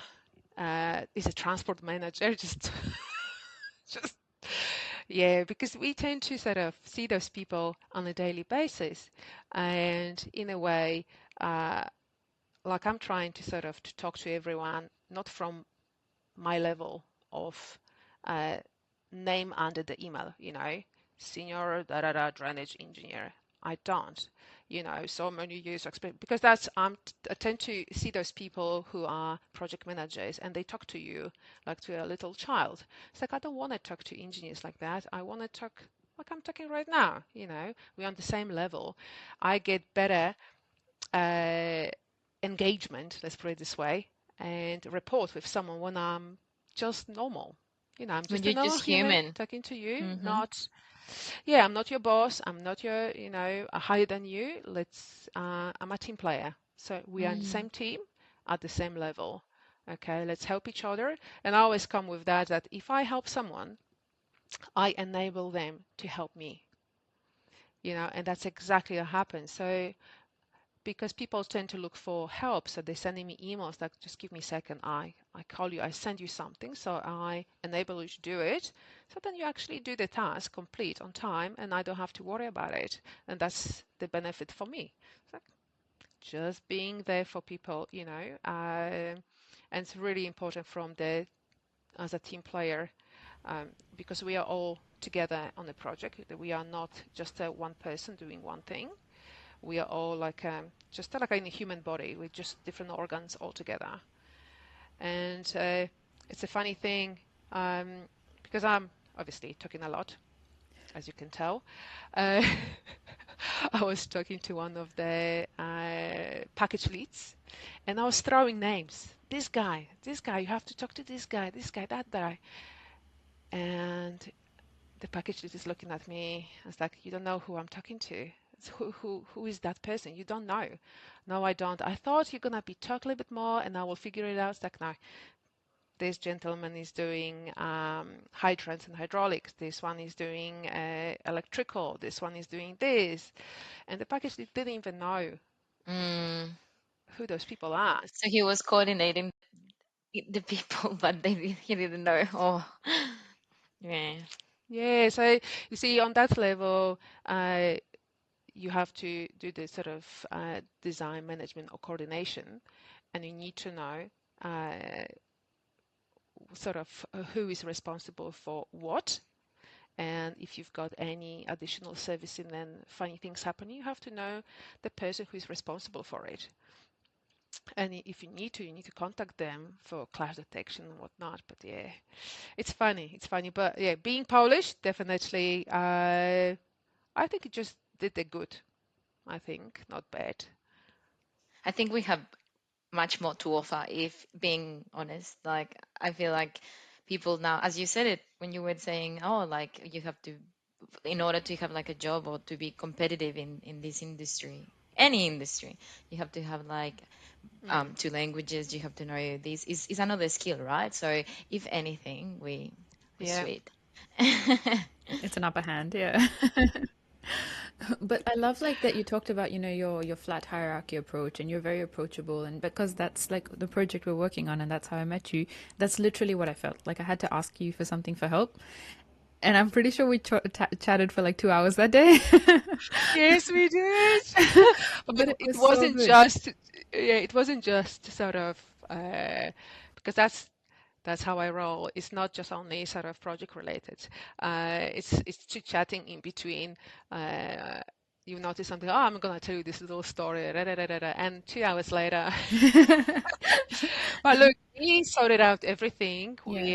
Speaker 3: it's a transport manager, just yeah, because we tend to sort of see those people on a daily basis, and in a way, like I'm trying to sort of to talk to everyone, not from my level of uh, name under the email, senior da da da drainage engineer. I don't, so many years experience, because I tend to see those people who are project managers and they talk to you like to a little child. It's like I don't want to talk to engineers like that. I want to talk like I'm talking right now. We're on the same level. I get better uh, engagement, let's put it this way, and rapport with someone when I'm just normal. I'm
Speaker 4: When
Speaker 3: just a
Speaker 4: you're
Speaker 3: normal
Speaker 4: just
Speaker 3: human
Speaker 4: human.
Speaker 3: talking to you,
Speaker 4: Hmm.
Speaker 3: not, yeah, I'm not your boss, I'm not your, higher than you. I'm a team player. So we are in the
Speaker 4: Mm.
Speaker 3: same team at the same level. Okay, let's help each other. And I always come with that if I help someone, I enable them to help me, and that's exactly what happens. So because people tend to look for help, so they're sending me emails like, just give me a second, I call you, I send you something, so I enable you to do it, so then you actually do the task complete on time and I don't have to worry about it, and that's the benefit for me. It's like just being there for people, and it's really important from the as a team player, because we are all together on the project, that we are not just one person doing one thing. We are all like just like in a human body with just different organs all together. And it's a funny thing, because I'm obviously talking a lot, as you can tell. uh, I was talking to one of the package leads, and I was throwing names. This guy, you have to talk to this guy, that guy. And the package lead is looking at me. It's like, you don't know who I'm talking to. Who is that person? You don't know. No, I don't. I thought you're gonna be talk a little bit more, and I will figure it out. It's like, no, this gentleman is doing hydrants and hydraulics. This one is doing electrical. This one is doing this, and the package didn't even know
Speaker 4: Mm.
Speaker 3: who those people are.
Speaker 4: So he was coordinating the people, but he didn't know. Oh, yeah.
Speaker 3: Yeah, so you see, on that level, you have to do the sort of design management or coordination, and you need to know uh, sort of who is responsible for what. And if you've got any additional service and then funny things happen, you have to know the person who is responsible for it. And if you need to, you need to contact them for clash detection and whatnot. But yeah, it's funny. It's funny. But yeah, being Polish, definitely, I think it just did the good. I think, not bad.
Speaker 4: I think we have much more to offer, if being honest. Like, I feel like people now, as you said it, when you were saying, oh, like you have to, in order to have like a job or to be competitive in this industry, any industry, you have to have like
Speaker 3: Mm.
Speaker 4: two languages. You have to know this is another skill, right? So if anything, we're
Speaker 3: Yeah.
Speaker 4: sweet.
Speaker 2: It's an upper hand, yeah. But I love like that you talked about, your flat hierarchy approach, and you're very approachable, and because that's like the project we're working on and that's how I met you, that's literally what I felt. Like I had to ask you for something for help, and I'm pretty sure we chatted for like 2 hours that day.
Speaker 3: Yes, we did.
Speaker 2: But
Speaker 3: But
Speaker 2: it
Speaker 3: it
Speaker 2: was so
Speaker 3: wasn't
Speaker 2: good.
Speaker 3: just, yeah, it wasn't just sort of, because that's how I roll. It's not just only sort of project related. It's chit-chatting in between. Uh, you notice something, oh, I'm gonna tell you this little story, da, da, da, da, da, and 2 hours later, but look, we sorted out everything.
Speaker 2: Yeah,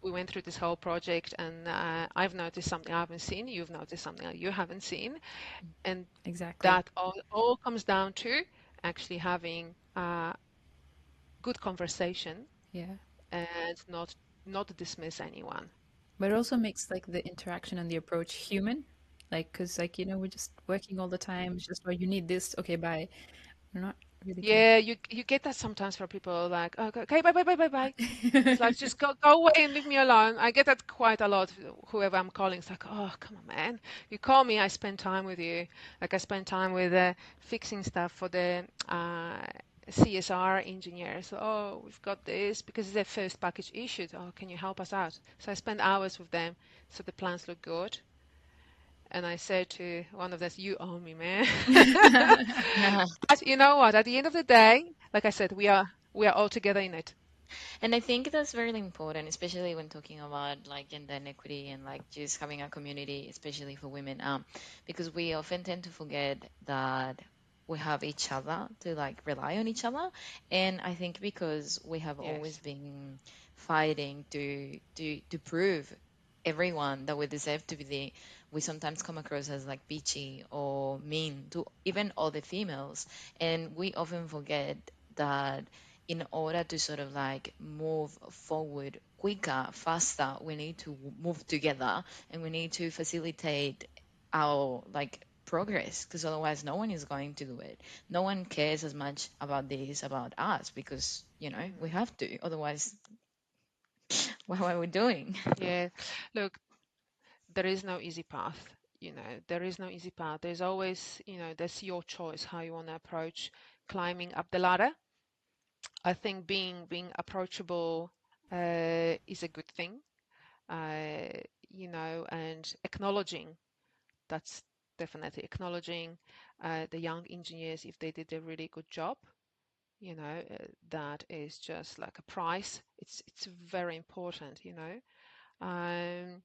Speaker 3: We went through this whole project, and I've noticed something I haven't seen. You've noticed something that you haven't seen, and
Speaker 2: exactly.
Speaker 3: that all comes down to actually having a good conversation
Speaker 2: Yeah.
Speaker 3: and not dismiss anyone.
Speaker 2: But it also makes like the interaction and the approach human. Like, because like, we're just working all the time. It's just, oh, you need this. Okay, bye. We're not really
Speaker 3: Yeah, you get that sometimes for people like, oh, okay, bye, bye, bye, bye, bye. It's like, just go away and leave me alone. I get that quite a lot. Whoever I'm calling, it's like, oh, come on, man. You call me, I spend time with you. Like I spend time with fixing stuff for the CSR engineers. Oh, we've got this because it's their first package issued. Oh, can you help us out? So I spend hours with them so the plans look good. And I said to one of them, you owe me, man. But you know what? At the end of the day, like I said, we are all together in it.
Speaker 4: And I think that's very important, especially when talking about like gender inequity and like just having a community, especially for women, because we often tend to forget that we have each other to like rely on each other. And I think because we have always
Speaker 3: Yes.
Speaker 4: been fighting to prove everyone that we deserve to be we sometimes come across as like bitchy or mean to even other females, and we often forget that in order to sort of like move forward quicker, faster, we need to move together, and we need to facilitate our like progress, because otherwise no one is going to do it. No one cares as much about this about us, because we
Speaker 3: Hmm.
Speaker 4: have to, otherwise what are we doing?
Speaker 3: Yeah. Look, there is no easy path. There is no easy path. There's always, that's your choice how you want to approach climbing up the ladder. I think being approachable is a good thing. Uh, and acknowledging, that's definitely acknowledging the young engineers if they did a really good job. That is just like a price. It's very important. Um,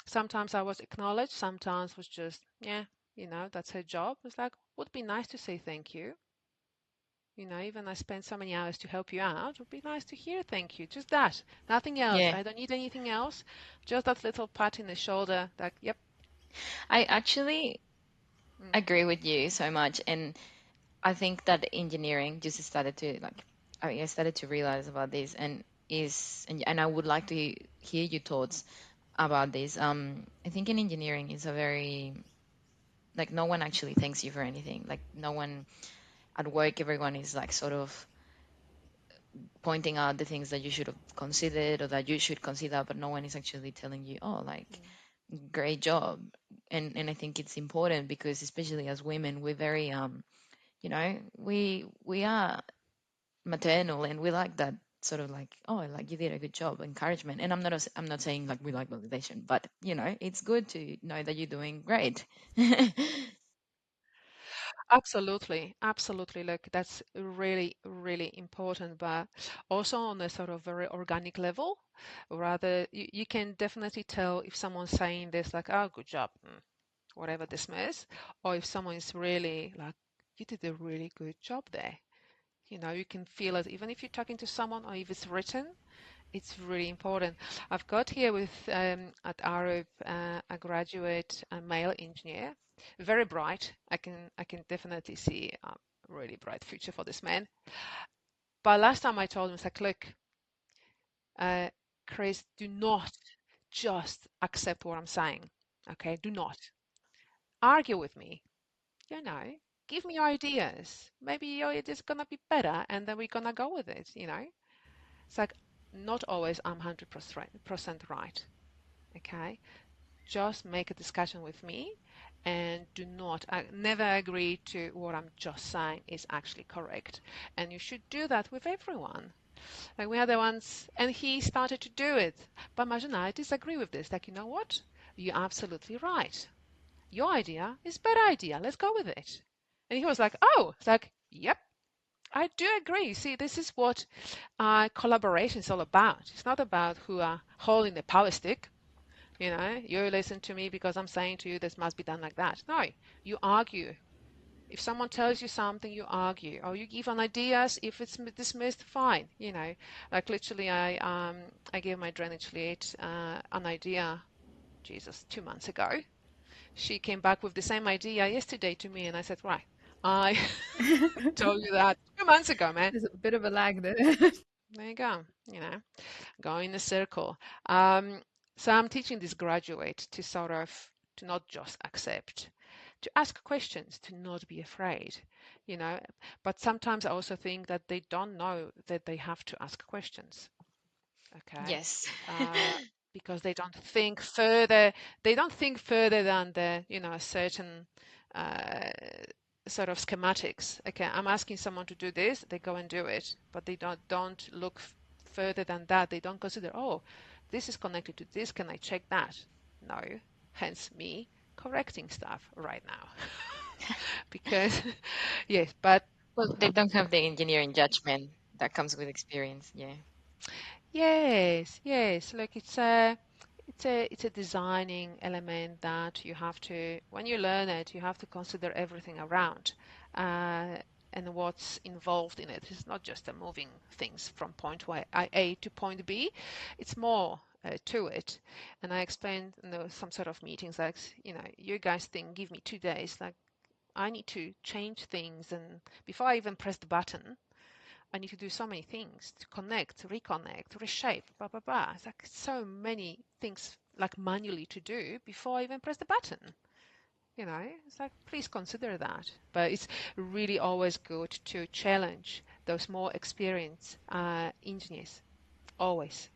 Speaker 3: Sometimes I was acknowledged, sometimes was just, yeah, that's her job. It's like, would be nice to say thank you. Even I spent so many hours to help you out. It would be nice to hear thank you. Just that. Nothing else.
Speaker 4: Yeah,
Speaker 3: I don't need anything else. Just that little pat in the shoulder. Like, yep.
Speaker 4: I actually
Speaker 3: Mm.
Speaker 4: agree with you so much. And I think that engineering just started to like, I started to realize about this, and I would like to hear your thoughts about this. I think in engineering is a very like no one actually thanks you for anything. Like no one at work, everyone is like sort of pointing out the things that you should have considered or that you should consider, but no one is actually telling you, oh, like great job. And I think it's important because especially as women, we're very you know, we are maternal and we like that sort of like, oh, like you did a good job, encouragement. And I'm not saying like we like validation, but you know, it's good to know that you're doing great.
Speaker 3: Absolutely, absolutely. Look, that's really, really important, but also on a sort of very organic level. Rather, you can definitely tell if someone's saying this, like, oh, good job, whatever dismiss, or if someone is really like, you did a really good job there. You can feel it, even if you're talking to someone or if it's written, it's really important. I've got here with at Arab a graduate, a male engineer, very bright. I can definitely see a really bright future for this man. But last time I told him, it's like, look, uh, Chris, do not just accept what I'm saying. Okay, do not argue with me. You know, give me ideas. Maybe your idea is gonna be better, and then we're gonna go with it. It's like not always I'm 100% right. Okay, just make a discussion with me and do not never agree to what I'm just saying is actually correct. And you should do that with everyone. Like we had the ones, and he started to do it. But Marzena, I disagree with this. Like, you know what? You're absolutely right. Your idea is a better idea. Let's go with it. And he was like, oh, it's like, yep, I do agree. See, this is what collaboration is all about. It's not about who are holding the power stick. You listen to me because I'm saying to you this must be done like that. No, you argue. If someone tells you something, you argue, or you give an ideas. If it's dismissed, fine. Like literally, I gave my drainage lead an idea. Jesus, 2 months ago. She came back with the same idea yesterday to me, and I said, right, I told you that 2 months ago, man.
Speaker 2: There's a bit of a lag there.
Speaker 3: There you go. Go in a circle. Um, so I'm teaching this graduate to sort of to not just accept, to ask questions, to not be afraid, you know. But sometimes I also think that they don't know that they have to ask questions, okay?
Speaker 4: Yes.
Speaker 3: Uh, because they don't think further. They don't think further than a certain uh, sort of schematics. Okay, I'm asking someone to do this, they go and do it, but they don't look further than that. They don't consider, oh, this is connected to this. Can I check that? No. Hence me correcting stuff right now. Because yes, but
Speaker 4: Well, they don't have the engineering judgment that comes with experience. Yeah.
Speaker 3: yes, yes. Look, it's a designing element that you have to, when you learn it, you have to consider everything around, uh, and what's involved in it. It's not just a moving things from point A to point B. It's more to it. And I explained in some sort of meetings, like, you guys think, give me 2 days. Like, I need to change things, and before I even press the button, I need to do so many things to connect, reconnect, reshape, blah, blah, blah. It's like so many things like manually to do before I even press the button. It's like, please consider that. But it's really always good to challenge those more experienced engineers. Always.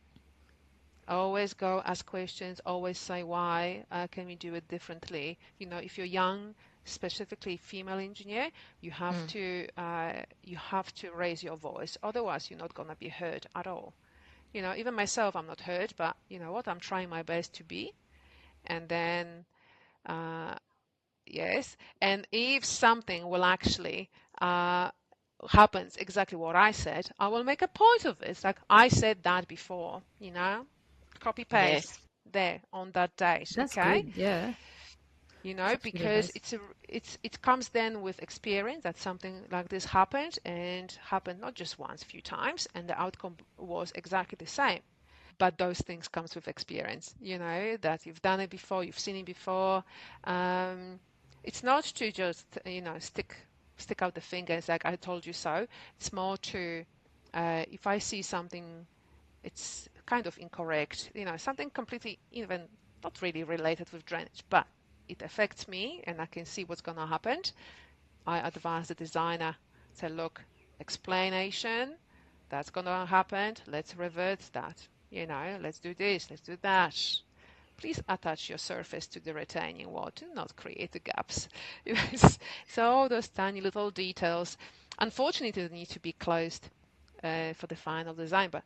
Speaker 3: Always go ask questions, always say why can we do it differently. If you're young, specifically female engineer,
Speaker 4: Mm.
Speaker 3: you have to raise your voice. Otherwise, you're not gonna be heard at all. Even myself, I'm not heard, but you know what? I'm trying my best to be. And then, uh, yes, and if something will actually happens exactly what I said, I will make a point of it. It's like I said that before. Copy paste
Speaker 4: Yes.
Speaker 3: there on that date,
Speaker 2: That's
Speaker 3: okay?
Speaker 2: good. Yeah. Such good
Speaker 3: Because
Speaker 2: advice.
Speaker 3: it comes then with experience that something like this happened not just once, few times, and the outcome was exactly the same. But those things comes with experience, that you've done it before, you've seen it before. Um, it's not to just stick out the fingers like I told you so. It's more to if I see something it's kind of incorrect, something completely even not really related with drainage, but it affects me and I can see what's going to happen, I advise the designer, say, look, explanation, that's going to happen. Let's revert that. Let's do this, let's do that. Please attach your surface to the retaining wall. Do not create the gaps. So all those tiny little details, unfortunately, they need to be closed for the final design. But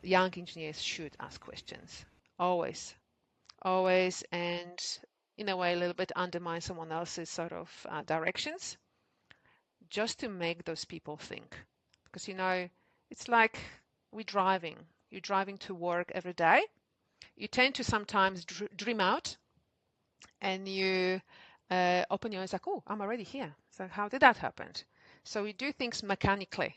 Speaker 3: young engineers should ask questions, always, always, and in a way, a little bit undermine someone else's sort of directions, just to make those people think. Because it's like you're driving to work every day. You tend to sometimes dream out, and you open your eyes like, oh, I'm already here. So how did that happen? So we do things mechanically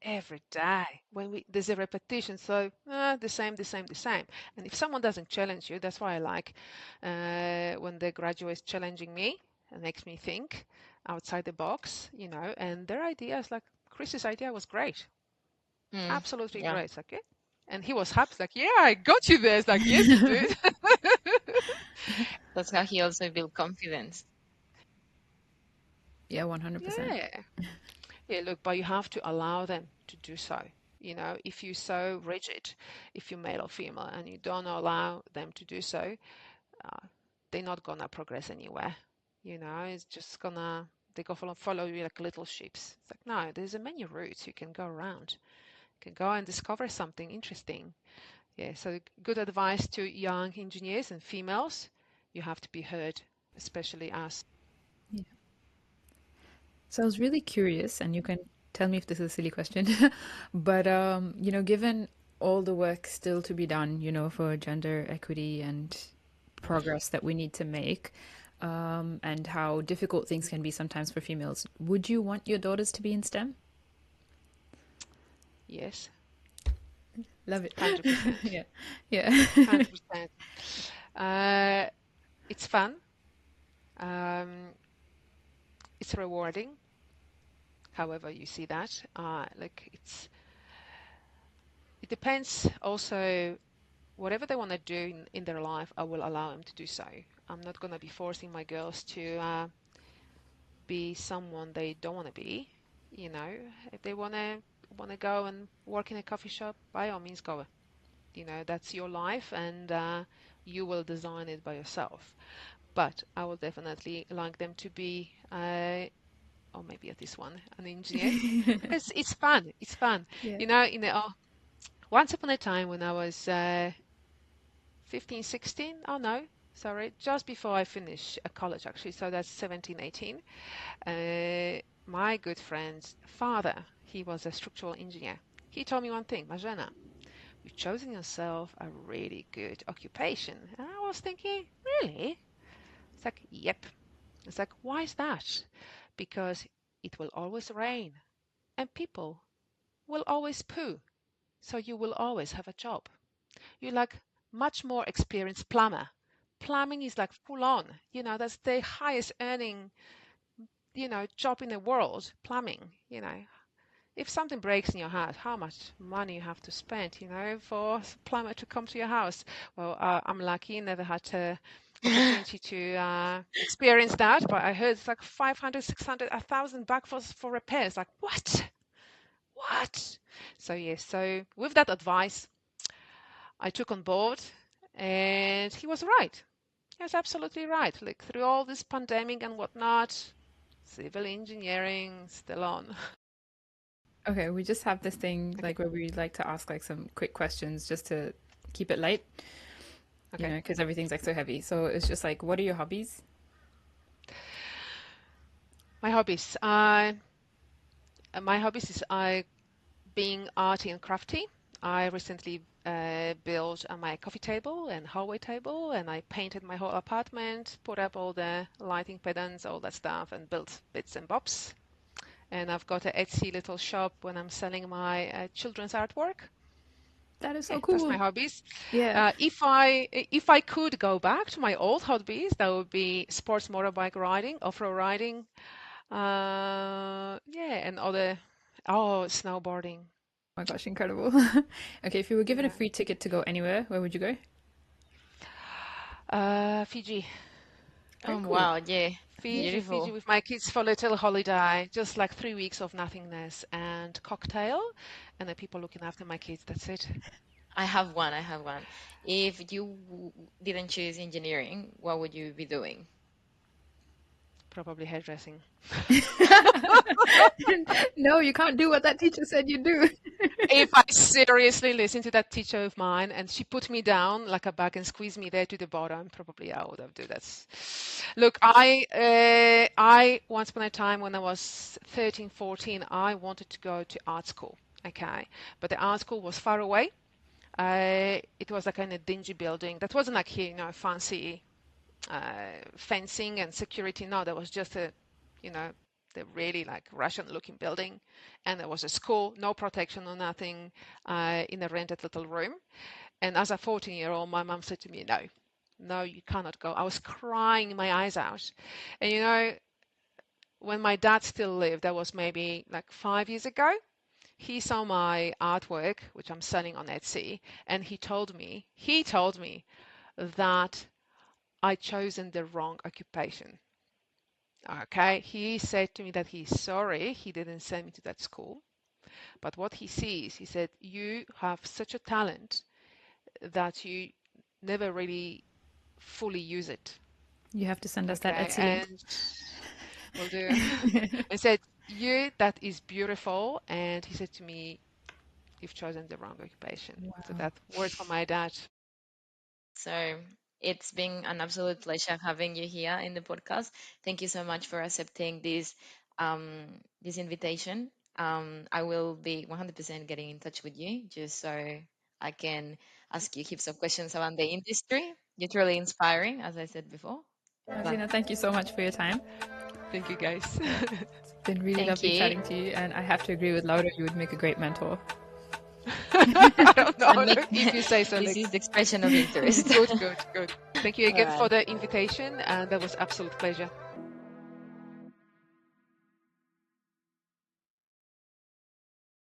Speaker 3: every day when there's a repetition. So the same, the same, the same. And if someone doesn't challenge you, that's why I like when the graduates challenging me. It makes me think outside the box, and their ideas, like Chris's idea was great. Absolutely
Speaker 4: Yeah,
Speaker 3: great. It's like, yeah. And he was happy. It's like, yeah, I got you there. It's like, yes, you did.
Speaker 4: that's how he also built confidence.
Speaker 2: Yeah, 100%.
Speaker 3: Yeah. Yeah, look, but you have to allow them to do so. If you're so rigid, if you're male or female, and you don't allow them to do so, they're not gonna progress anywhere. It's just they go follow you like little sheeps. It's like, no, there's many routes you can go around. You can go and discover something interesting. Yeah, so good advice to young engineers and females. You have to be heard, especially us.
Speaker 2: Yeah. So I was really curious, and you can tell me if this is a silly question, but given all the work still to be done, for gender equity and progress that we need to make, and how difficult things can be sometimes for females, would you want your daughters to be in STEM?
Speaker 3: Yes,
Speaker 2: Love it.
Speaker 3: 100%.
Speaker 2: Yeah, yeah.
Speaker 3: 100%. It's fun. Um, it's rewarding. However you see that, it depends also. Whatever they want to do in their life, I will allow them to do so. I'm not going to be forcing my girls to be someone they don't want to be. If they want to go and work in a coffee shop, by all means go. That's your life, and you will design it by yourself. But I will definitely like them to be, or maybe at this one, an engineer, because it's fun. It's fun.
Speaker 2: Yeah.
Speaker 3: Once upon a time when I was 15, 16, oh no, sorry, just before I finished college actually, so that's 17, 18, my good friend's father, he was a structural engineer. He told me one thing, Marzena, you've chosen yourself a really good occupation. And I was thinking, really? It's like, yep. It's like, why is that? Because it will always rain and people will always poo. So you will always have a job. You're like much more experienced plumber. Plumbing is like full on. That's the highest earning, job in the world, plumbing. If something breaks in your house, how much money you have to spend, for a plumber to come to your house. Well, I'm lucky, never had the opportunity to experience that, but I heard it's like 500, 600, 1,000 back for repairs. Like, what? What? So, yes, so with that advice, I took on board, and he was right. He was absolutely right. Like through all this pandemic and whatnot, civil engineering still on.
Speaker 2: Okay, we just have this thing
Speaker 3: Okay.
Speaker 2: like where we like to ask like some quick questions just to keep it light,
Speaker 3: Okay.
Speaker 2: because everything's like so heavy. So it's just like, what are your hobbies?
Speaker 3: My hobbies. My hobbies is being arty and crafty. I recently built my coffee table and hallway table, and I painted my whole apartment, put up all the lighting patterns, all that stuff, and built bits and bobs. And I've got a Etsy little shop when I'm selling my children's artwork.
Speaker 2: That is
Speaker 3: Yeah,
Speaker 2: so
Speaker 3: that's my
Speaker 2: cool.
Speaker 3: hobbies.
Speaker 2: Yeah.
Speaker 3: If I could go back to my old hobbies, that would be sports motorbike riding, off-road riding, yeah, and snowboarding.
Speaker 2: Oh my gosh, incredible. Okay, if you were given a
Speaker 3: Yeah.
Speaker 2: free ticket to go anywhere, where would you go?
Speaker 3: Fiji. Very
Speaker 4: Oh,
Speaker 3: cool.
Speaker 4: wow. Yeah.
Speaker 3: Fiji
Speaker 4: Beautiful.
Speaker 3: with my kids for a little holiday, just like 3 weeks of nothingness and cocktail, and the people looking after my kids. That's it.
Speaker 4: I have one. I have one. If you didn't choose engineering, what would you be doing?
Speaker 3: Probably hairdressing.
Speaker 2: No, you can't do what that teacher said you do.
Speaker 3: If I seriously listened to that teacher of mine and she put me down like a bag and squeezed me there to the bottom, probably I would have done that. Look, I once upon a time when I was 13, 14, I wanted to go to art school. Okay, but the art school was far away. It was like in a dingy building that wasn't like here, fancy fencing and security. No, there was just you know, the really like Russian looking building. And there was a school, no protection or nothing, in a rented little room. And as a 14-year-old, my mom said to me, no, no, you cannot go. I was crying my eyes out. And when my dad still lived, that was maybe like 5 years ago, he saw my artwork, which I'm selling on Etsy, and he told me that I chosen the wrong occupation. Okay, he said to me that he's sorry he didn't send me to that school. But what he sees, he said, you have such a talent that you never really fully use it.
Speaker 2: You have to send us that
Speaker 3: Okay,
Speaker 2: Etsy link.
Speaker 3: and we'll do. I said, you, that is beautiful. And he said to me, you've chosen the wrong occupation. So
Speaker 2: Wow.
Speaker 3: that word from my dad.
Speaker 4: So it's been an absolute pleasure having you here in the podcast. Thank you so much for accepting this invitation. I will be 100% getting in touch with you just so I can ask you heaps of questions around the industry. You're truly inspiring, as I said before. But
Speaker 2: Marzena, thank you so much for your time.
Speaker 3: Thank you, guys.
Speaker 2: It's been really
Speaker 4: thank
Speaker 2: lovely
Speaker 4: you.
Speaker 2: chatting to you, and I have to agree with Laura, you would make a great mentor.
Speaker 3: I don't know
Speaker 4: And Nick,
Speaker 3: if you say so,
Speaker 4: this
Speaker 3: Nick.
Speaker 4: is the expression of interest.
Speaker 3: Good, good, good. Thank you
Speaker 4: All
Speaker 3: again for
Speaker 4: right.
Speaker 3: the invitation, and that was absolute pleasure.